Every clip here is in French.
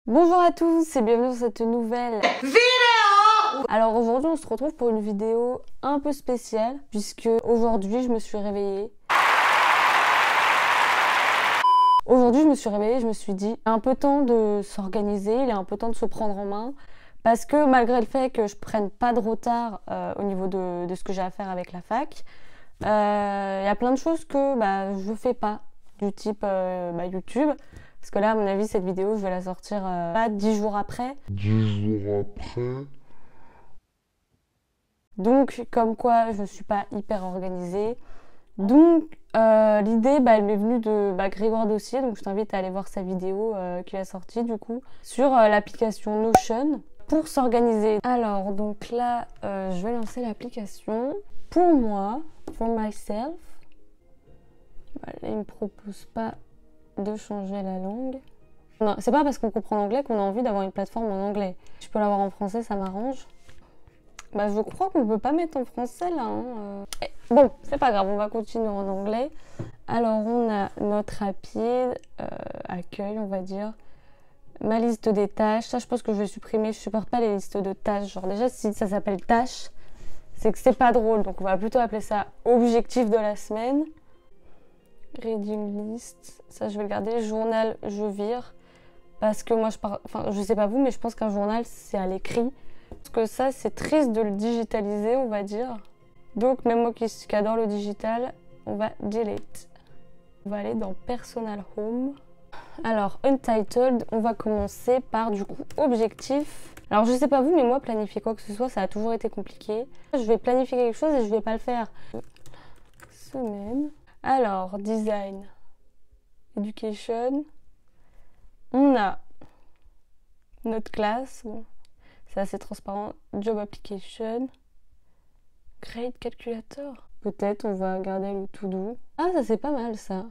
Bonjour à tous et bienvenue dans cette nouvelle vidéo. Alors aujourd'hui on se retrouve pour une vidéo un peu spéciale puisque aujourd'hui je me suis réveillée. Je me suis dit, il est un peu temps de s'organiser, il est un peu temps de se prendre en main. Parce que malgré le fait que je prenne pas de retard au niveau de ce que j'ai à faire avec la fac, il y a plein de choses que je fais pas, du type YouTube. Parce que là, à mon avis, cette vidéo, je vais la sortir pas 10 jours après. 10 jours après. Donc, comme quoi, je ne suis pas hyper organisée. Donc, l'idée, elle m'est venue de Grégoire Dossier. Donc, je t'invite à aller voir sa vidéo qu'il a sortie, du coup, sur l'application Notion pour s'organiser. Alors, donc là, je vais lancer l'application. Pour moi, for myself, là, il ne me propose pas de changer la langue. Non, c'est pas parce qu'on comprend l'anglais qu'on a envie d'avoir une plateforme en anglais. Je peux l'avoir en français, ça m'arrange. Je crois qu'on peut pas mettre en français là. Bon, c'est pas grave, on va continuer en anglais. Alors, on a notre rapide, accueil, on va dire. Ma liste des tâches. Ça, je pense que je vais supprimer. Je supporte pas les listes de tâches. Genre, déjà, si ça s'appelle tâches, c'est que c'est pas drôle. Donc, on va plutôt appeler ça objectif de la semaine. Reading list, ça je vais le garder. Journal, je vire. Parce que moi, je sais pas vous, mais je pense qu'un journal, c'est à l'écrit. Parce que ça, c'est triste de le digitaliser, on va dire. Donc, même moi qui adore le digital, on va delete. On va aller dans Personal Home. Alors, Untitled, on va commencer par, du coup, objectif. Alors, je sais pas vous, mais moi, planifier quoi que ce soit, ça a toujours été compliqué. Je vais planifier quelque chose et je vais pas le faire. Semaine. Alors, design, education, on a notre classe, bon, c'est assez transparent, job application, grade calculator. Peut-être on va garder le to do. Ah, ça c'est pas mal ça.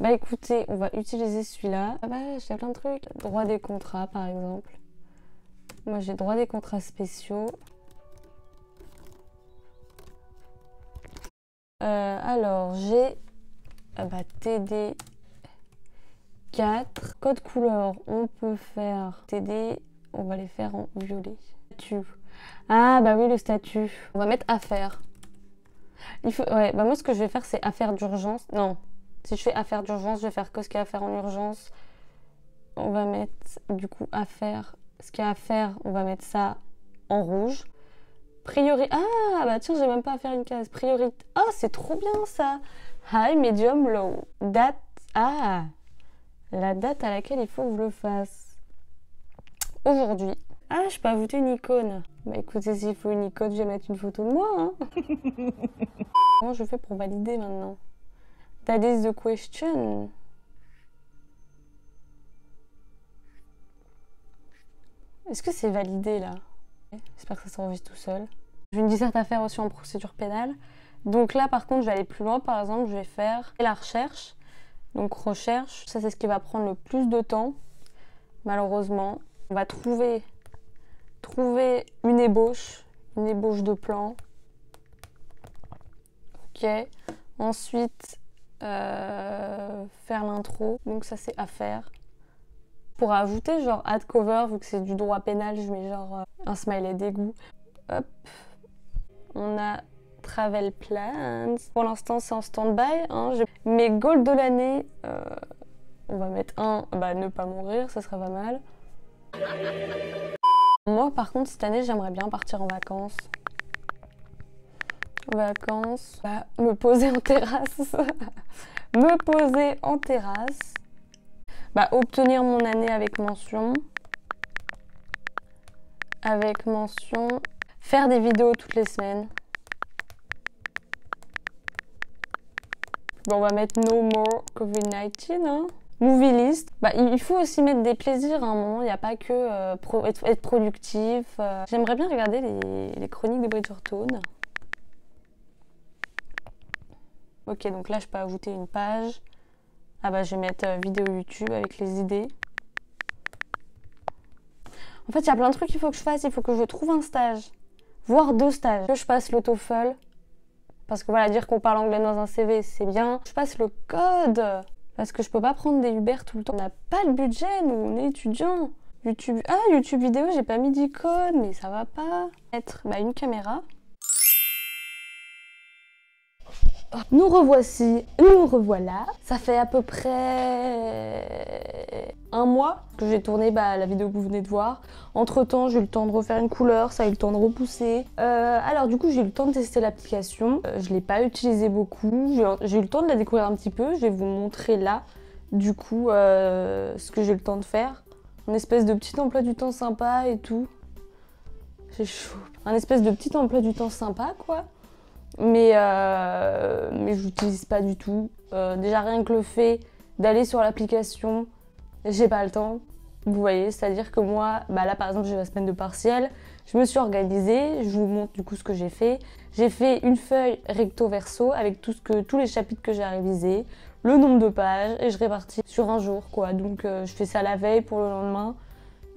Écoutez, on va utiliser celui-là. J'ai plein de trucs. Droit des contrats par exemple. Moi j'ai droit des contrats spéciaux. Alors, j'ai TD 4. Code couleur, on peut faire TD, on va les faire en violet. Statut. Ah, oui, le statut. On va mettre affaires. Moi, ce que je vais faire, c'est affaires d'urgence. Non, si je fais affaires d'urgence, je vais faire que ce qu'il y a à faire en urgence. On va mettre, du coup, affaires. Ce qu'il y a à faire, on va mettre ça en rouge. Priorité. Ah, tiens, j'ai même pas à faire une case. Priorité. Oh, c'est trop bien ça. High, medium, low. Date. Ah, la date à laquelle il faut que je le fasse. Aujourd'hui. Ah, je peux ajouter une icône. Écoutez, s'il faut une icône, je vais mettre une photo de moi. Hein. Comment je fais pour valider maintenant? That is the question. Est-ce que c'est validé là? J'espère que ça s'enregistre tout seul. J'ai une disserte à faire aussi en procédure pénale. Donc là, par contre, je vais aller plus loin. Par exemple, je vais faire la recherche. Donc recherche, ça c'est ce qui va prendre le plus de temps. Malheureusement, on va trouver une ébauche de plan. Ok. Ensuite, faire l'intro. Donc ça c'est à faire. Pour ajouter genre add cover, vu que c'est du droit pénal, je mets genre un smiley d'égout. Hop. On a travel plans. Pour l'instant, c'est en stand-by. Hein. Mes goals de l'année, on va mettre ne pas mourir, ça serait pas mal. Moi, par contre, cette année, j'aimerais bien partir en vacances. Me poser en terrasse. Obtenir mon année avec mention. Faire des vidéos toutes les semaines. On va mettre no more COVID-19. Hein. Movie list. Il faut aussi mettre des plaisirs à un moment. Il n'y a pas que être productif. J'aimerais bien regarder les chroniques de Bridgerton. Ok, donc là, je peux ajouter une page. Je vais mettre vidéo YouTube avec les idées. En fait, il y a plein de trucs qu'il faut que je fasse. Il faut que je trouve un stage, voire 2 stages. Que je passe le TOEFL. Parce que voilà, dire qu'on parle anglais dans un CV, c'est bien. Je passe le code. Parce que je peux pas prendre des Uber tout le temps. On n'a pas le budget, nous, on est étudiants. YouTube. Ah, YouTube vidéo, j'ai pas mis d'icône, mais ça va pas. Mettre une caméra. Nous revoici, nous revoilà. Ça fait à peu près un mois que j'ai tourné la vidéo que vous venez de voir. Entre temps, j'ai eu le temps de refaire une couleur, ça a eu le temps de repousser. Alors du coup, j'ai eu le temps de tester l'application. Je l'ai pas utilisée beaucoup. J'ai eu le temps de la découvrir un petit peu. Je vais vous montrer là, du coup, ce que j'ai eu le temps de faire. Un espèce de petit emploi du temps sympa et tout. C'est chaud. Un espèce de petit emploi du temps sympa, quoi. Mais je l'utilise pas du tout. Déjà rien que le fait d'aller sur l'application, j'ai pas le temps. Vous voyez, c'est-à-dire que moi, là par exemple j'ai la semaine de partiel, je me suis organisée, je vous montre du coup ce que j'ai fait. J'ai fait une feuille recto verso avec tous les chapitres que j'ai à réviser, le nombre de pages et je répartis sur un jour quoi. Donc je fais ça la veille pour le lendemain.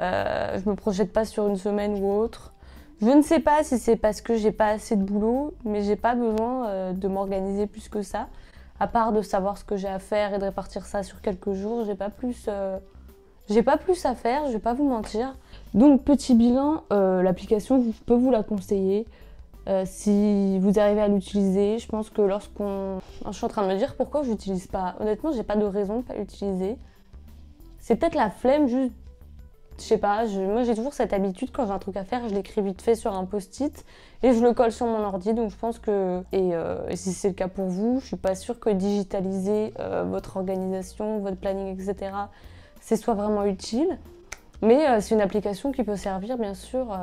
Je me projette pas sur une semaine ou autre. Je ne sais pas si c'est parce que j'ai pas assez de boulot, mais j'ai pas besoin de m'organiser plus que ça. À part de savoir ce que j'ai à faire et de répartir ça sur quelques jours, j'ai pas plus à faire, je vais pas vous mentir. Donc petit bilan, l'application, je peux vous la conseiller. Si vous arrivez à l'utiliser, je pense que je suis en train de me dire pourquoi je l'utilise pas. Honnêtement, j'ai pas de raison de pas l'utiliser. C'est peut-être la flemme, juste. Je sais pas, moi j'ai toujours cette habitude quand j'ai un truc à faire, je l'écris vite fait sur un post-it et je le colle sur mon ordi. Donc je pense que, et si c'est le cas pour vous, je suis pas sûre que digitaliser votre organisation, votre planning, etc. c'est soit vraiment utile. Mais c'est une application qui peut servir bien sûr,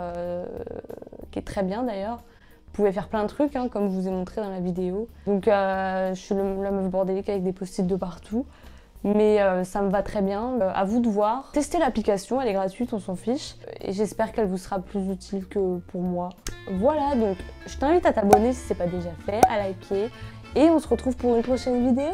qui est très bien d'ailleurs. Vous pouvez faire plein de trucs, hein, comme je vous ai montré dans la vidéo. Donc je suis la meuf bordélique avec des post-it de partout. Mais ça me va très bien. À vous de voir. Testez l'application, elle est gratuite, on s'en fiche. Et j'espère qu'elle vous sera plus utile que pour moi. Voilà, donc je t'invite à t'abonner si c'est pas déjà fait, à liker. Et on se retrouve pour une prochaine vidéo.